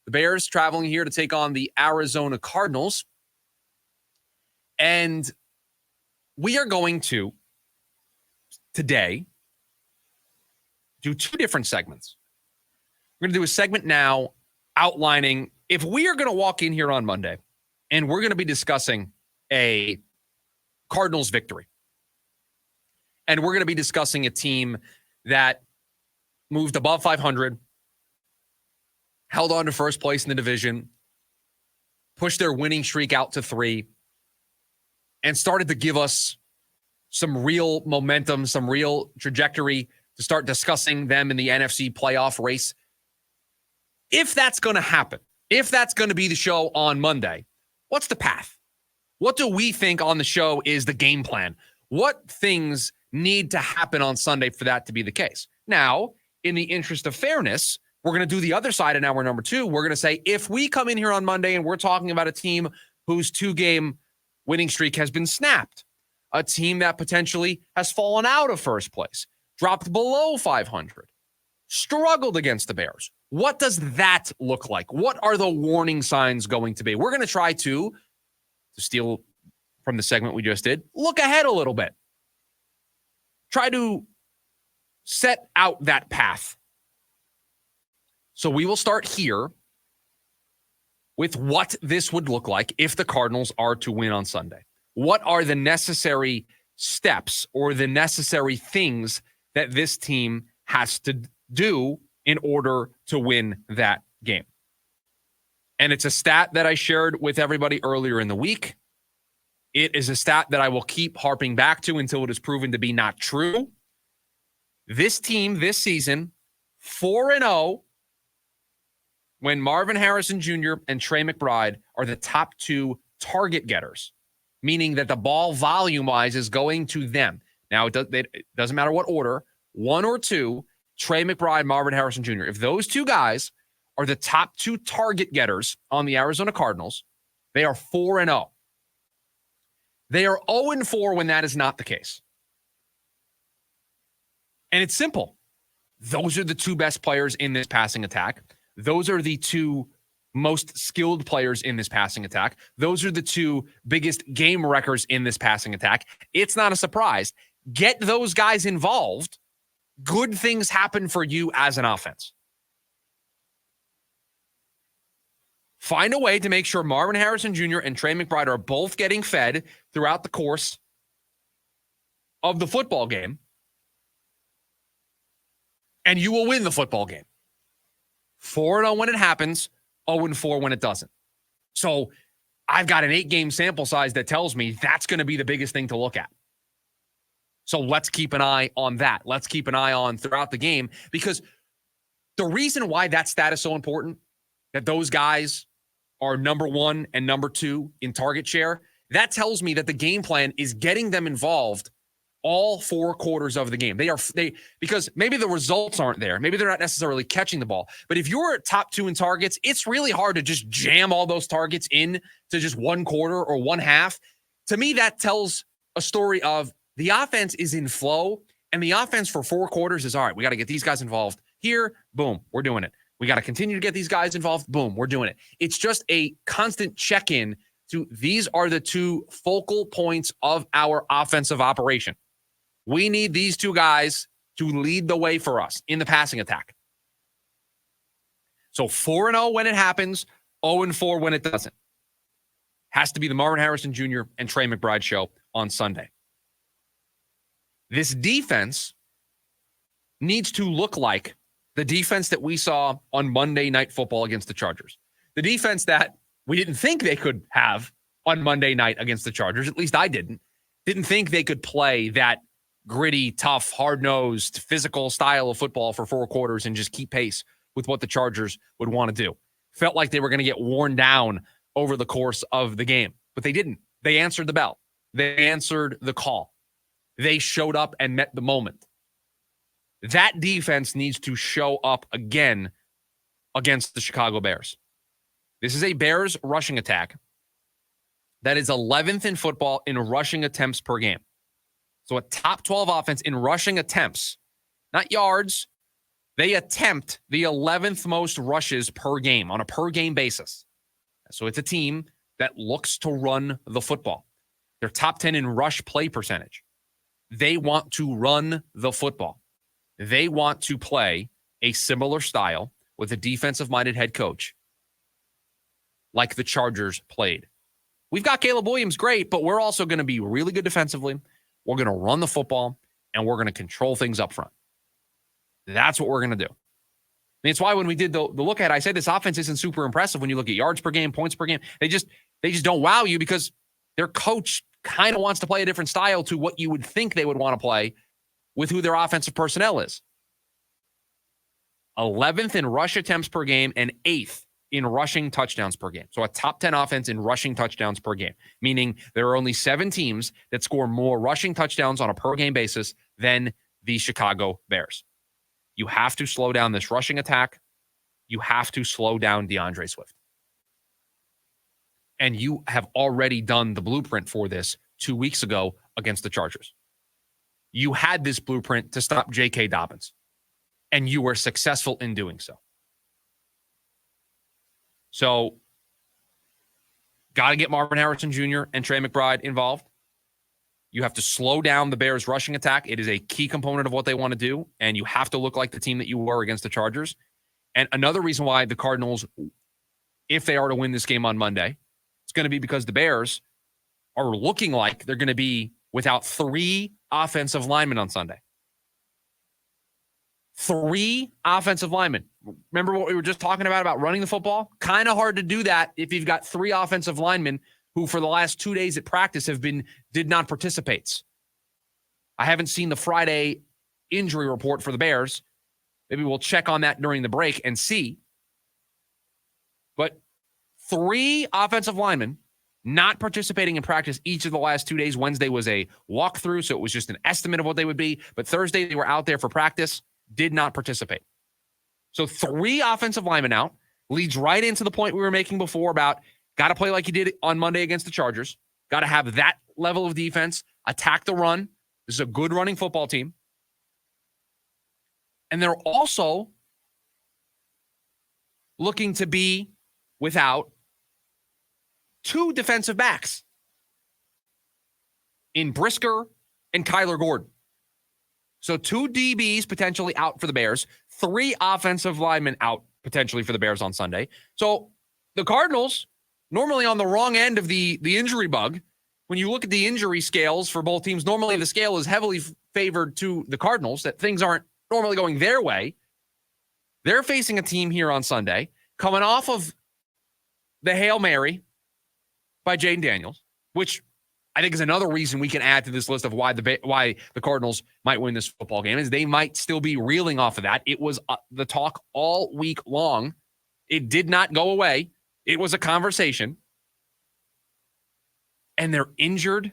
The Bears traveling here to take on the Arizona Cardinals. And we are going to, today, do two different segments. We're going to do a segment now outlining if we are going to walk in here on Monday and we're going to be discussing a Cardinals victory. And we're going to be discussing a team that moved above 500, held on to first place in the division, pushed their winning streak out to 3, and started to give us some real momentum, some real trajectory to start discussing them in the NFC playoff race. If that's going to happen, if that's going to be the show on Monday, what's the path? What do we think on the show is the game plan? What things need to happen on Sunday for that to be the case? Now, in the interest of fairness, we're going to do the other side in hour number 2. We're going to say, if we come in here on Monday and we're talking about a team whose 2-game winning streak has been snapped, a team that potentially has fallen out of first place, dropped below 500, struggled against the Bears. What does that look like? What are the warning signs going to be? We're going to try to steal from the segment we just did, look ahead a little bit. Try to set out that path. So we will start here with what this would look like if the Cardinals are to win on Sunday. What are the necessary steps or the necessary things that this team has to do in order to win that game? And it's a stat that I shared with everybody earlier in the week. It is a stat that I will keep harping back to until it is proven to be not true. This team this season, 4-0, when Marvin Harrison Jr. and Trey McBride are the top 2 target getters, meaning that the ball volume-wise is going to them. Now, it doesn't matter what order, 1 or 2, Trey McBride, Marvin Harrison Jr. If those 2 guys are the top 2 target getters on the Arizona Cardinals, they are 4-0. They are 0-4 when that is not the case. And it's simple. Those are the 2 best players in this passing attack. Those are the 2 most skilled players in this passing attack. Those are the 2 biggest game wreckers in this passing attack. It's not a surprise. Get those guys involved. Good things happen for you as an offense. Find a way to make sure Marvin Harrison Jr. and Trey McBride are both getting fed throughout the course of the football game, and you will win the football game. 4-0 when it happens, 0-4 when it doesn't. So I've got an 8-game sample size that tells me that's going to be the biggest thing to look at. So let's keep an eye on that. Let's keep an eye on throughout the game, because the reason why that stat is so important, that those guys are number 1 and number 2 in target share, that tells me that the game plan is getting them involved all 4 quarters of the game. Because maybe the results aren't there. Maybe they're not necessarily catching the ball. But if you're top 2 in targets, it's really hard to just jam all those targets in to just 1 quarter or 1 half. To me, that tells a story of the offense is in flow, and the offense for 4 quarters is, all right, we got to get these guys involved here. Boom, we're doing it. We got to continue to get these guys involved. Boom, we're doing it. It's just a constant check-in to these are the 2 focal points of our offensive operation. We need these 2 guys to lead the way for us in the passing attack. So 4-0 when it happens, 0-4 when it doesn't. Has to be the Marvin Harrison Jr. and Trey McBride show on Sunday. This defense needs to look like the defense that we saw on Monday Night Football against the Chargers. The defense that we didn't think they could have on Monday night against the Chargers. At least I didn't. Didn't think they could play that gritty, tough, hard-nosed, physical style of football for 4 quarters and just keep pace with what the Chargers would want to do. Felt like they were going to get worn down over the course of the game, but they didn't. They answered the bell. They answered the call. They showed up and met the moment. That defense needs to show up again against the Chicago Bears. This is a Bears rushing attack that is 11th in football in rushing attempts per game. So a top 12 offense in rushing attempts, not yards, They attempt the 11th most rushes per game on a per game basis. So it's a team that looks to run the football. They're top 10 in rush play percentage. They want to run the football. They want to play a similar style with a defensive-minded head coach like the Chargers played. We've got Caleb Williams, great, but we're also going to be really good defensively. We're going to run the football, and we're going to control things up front. That's what we're going to do. And it's why when we did the look at it, I said this offense isn't super impressive when you look at yards per game, points per game. They just don't wow you because their coach kind of wants to play a different style to what you would think they would want to play with who their offensive personnel is. 11th in rush attempts per game and 8th in rushing touchdowns per game. So a top 10 offense in rushing touchdowns per game, meaning there are only 7 teams that score more rushing touchdowns on a per game basis than the Chicago Bears. You have to slow down this rushing attack. You have to slow down DeAndre Swift. And you have already done the blueprint for this 2 weeks ago against the Chargers. You had this blueprint to stop J.K. Dobbins, and you were successful in doing so. So, got to get Marvin Harrison Jr. and Trey McBride involved. You have to slow down the Bears' rushing attack. It is a key component of what they want to do, and you have to look like the team that you were against the Chargers. And another reason why the Cardinals, if they are to win this game on Monday, it's going to be because the Bears are looking like they're going to be without 3 offensive linemen on Sunday. 3 offensive linemen. Remember what we were just talking about running the football? Kind of hard to do that if you've got 3 offensive linemen who for the last 2 days at practice did not participate. I haven't seen the Friday injury report for the Bears. Maybe we'll check on that during the break and see. But 3 offensive linemen not participating in practice each of the last 2 days. Wednesday was a walkthrough, so it was just an estimate of what they would be. But Thursday, they were out there for practice, did not participate. So 3 offensive linemen out leads right into the point we were making before about got to play like you did on Monday against the Chargers. Got to have that level of defense, attack the run. This is a good running football team. And they're also looking to be without 2 defensive backs in Brisker and Kyler Gordon. So 2 DBs potentially out for the Bears, 3 offensive linemen out potentially for the Bears on Sunday. So the Cardinals, normally on the wrong end of the injury bug, when you look at the injury scales for both teams, normally the scale is heavily favored to the Cardinals, that things aren't normally going their way. They're facing a team here on Sunday coming off of the Hail Mary by Jaden Daniels, which I think is another reason we can add to this list of why the Cardinals might win this football game, is they might still be reeling off of that. It was the talk all week long. It did not go away. It was a conversation. And they're injured.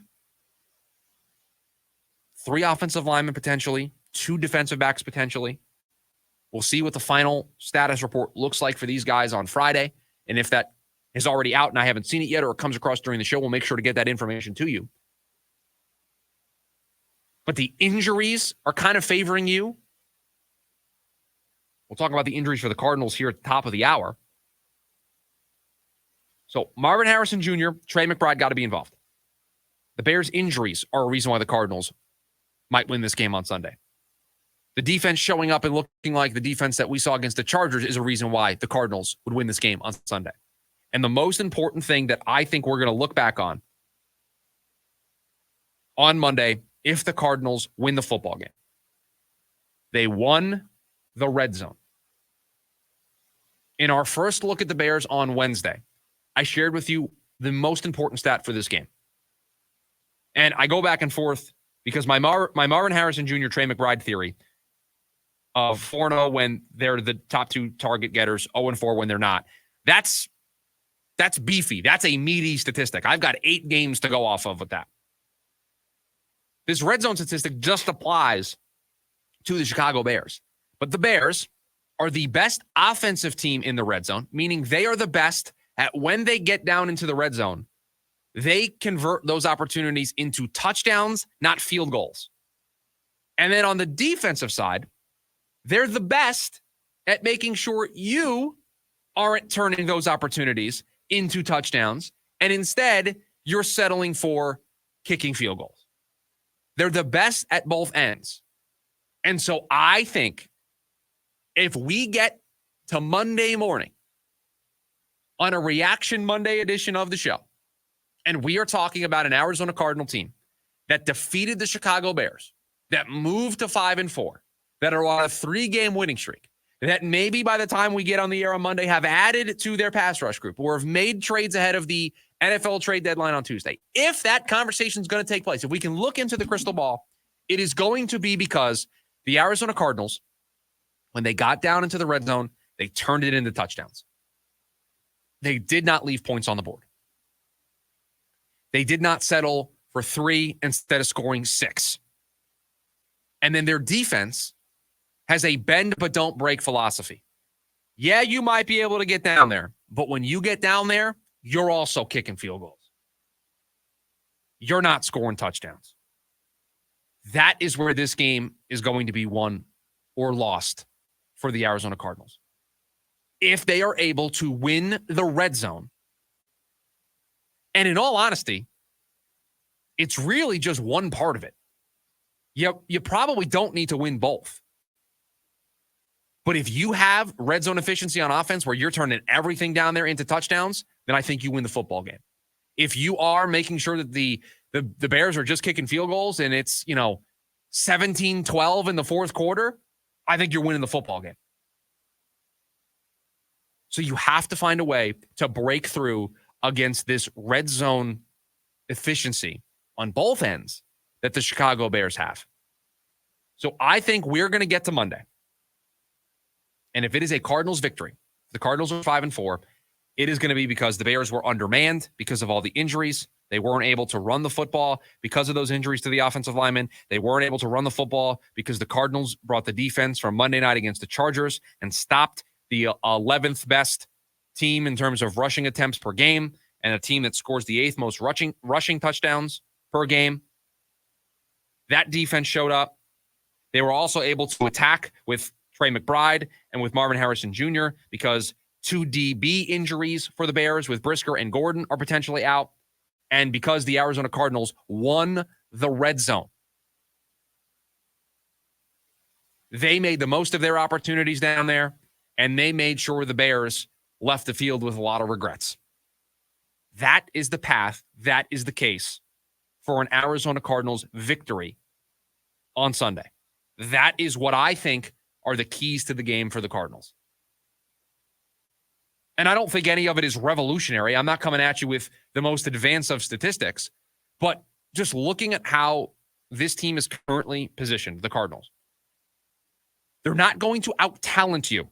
3 offensive linemen potentially, 2 defensive backs potentially. We'll see what the final status report looks like for these guys on Friday. And if that is already out and I haven't seen it yet or it comes across during the show, we'll make sure to get that information to you. But the injuries are kind of favoring you. We'll talk about the injuries for the Cardinals here at the top of the hour. So Marvin Harrison Jr., Trey McBride got to be involved. The Bears' injuries are a reason why the Cardinals might win this game on Sunday. The defense showing up and looking like the defense that we saw against the Chargers is a reason why the Cardinals would win this game on Sunday. And the most important thing that I think we're going to look back on Monday, if the Cardinals win the football game, they won the red zone. In our first look at the Bears on Wednesday, I shared with you the most important stat for this game. And I go back and forth because my Marvin Harrison Jr., Trey McBride theory of 4-0 when they're the top 2 target getters, 0-4 when they're not, that's beefy. That's a meaty statistic. I've got 8 games to go off of with that. This red zone statistic just applies to the Chicago Bears. But the Bears are the best offensive team in the red zone, meaning they are the best at when they get down into the red zone, they convert those opportunities into touchdowns, not field goals. And then on the defensive side, They're the best at making sure you aren't turning those opportunities into touchdowns, and instead you're settling for kicking field goals. They're the best at both ends. And so I think if we get to Monday morning on a Reaction Monday edition of the show, and we are talking about an Arizona Cardinal team that defeated the Chicago Bears, that moved to 5-4, that are on a 3-game winning streak, that maybe by the time we get on the air on Monday have added to their pass rush group or have made trades ahead of the NFL trade deadline on Tuesday. If that conversation is going to take place, if we can look into the crystal ball, it is going to be because the Arizona Cardinals, when they got down into the red zone, they turned it into touchdowns. They did not leave points on the board. They did not settle for 3 instead of scoring 6. And then their defense has a bend but don't break philosophy. Yeah, you might be able to get down there, but when you get down there, you're also kicking field goals. You're not scoring touchdowns. That is where this game is going to be won or lost for the Arizona Cardinals. If they are able to win the red zone, and in all honesty, it's really just one part of it. You probably don't need to win both. But if you have red zone efficiency on offense where you're turning everything down there into touchdowns, then I think you win the football game. If you are making sure that the Bears are just kicking field goals and it's, 17-12 in the fourth quarter, I think you're winning the football game. So you have to find a way to break through against this red zone efficiency on both ends that the Chicago Bears have. So I think we're going to get to Monday. And if it is a Cardinals victory, the Cardinals are 5-4, it is going to be because the Bears were undermanned because of all the injuries. They weren't able to run the football because of those injuries to the offensive linemen. They weren't able to run the football because the Cardinals brought the defense from Monday night against the Chargers and stopped the 11th best team in terms of rushing attempts per game and a team that scores the 8th most rushing touchdowns per game. That defense showed up. They were also able to attack with Trey McBride and with Marvin Harrison Jr. because 2 DB injuries for the Bears with Brisker and Gordon are potentially out. And because the Arizona Cardinals won the red zone. They made the most of their opportunities down there, and they made sure the Bears left the field with a lot of regrets. That is the path. That is the case for an Arizona Cardinals victory on Sunday. That is what I think are the keys to the game for the Cardinals. And I don't think any of it is revolutionary. I'm not coming at you with the most advanced of statistics, but just looking at how this team is currently positioned, the Cardinals, they're not going to out-talent you.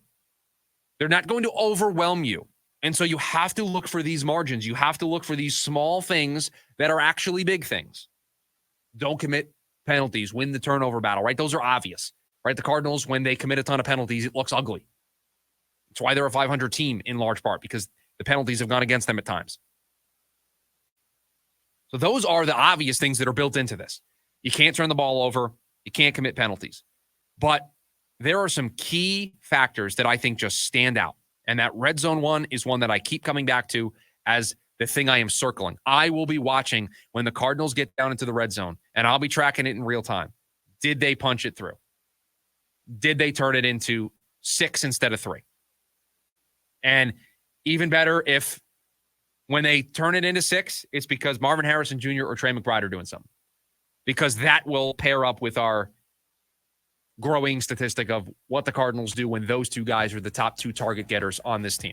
They're not going to overwhelm you. And so you have to look for these margins. You have to look for these small things that are actually big things. Don't commit penalties, win the turnover battle, right? Those are obvious, right? The Cardinals, when they commit a ton of penalties, it looks ugly. It's why they're a 500 team in large part, because the penalties have gone against them at times. So those are the obvious things that are built into this. You can't turn the ball over. You can't commit penalties. But there are some key factors that I think just stand out. And that red zone one is one that I keep coming back to as the thing I am circling. I will be watching when the Cardinals get down into the red zone, and I'll be tracking it in real time. Did they punch it through? Did they turn it into 6 instead of 3? And even better if when they turn it into 6, it's because Marvin Harrison Jr. or Trey McBride are doing something. Because that will pair up with our growing statistic of what the Cardinals do when those two guys are the top 2 target getters on this team.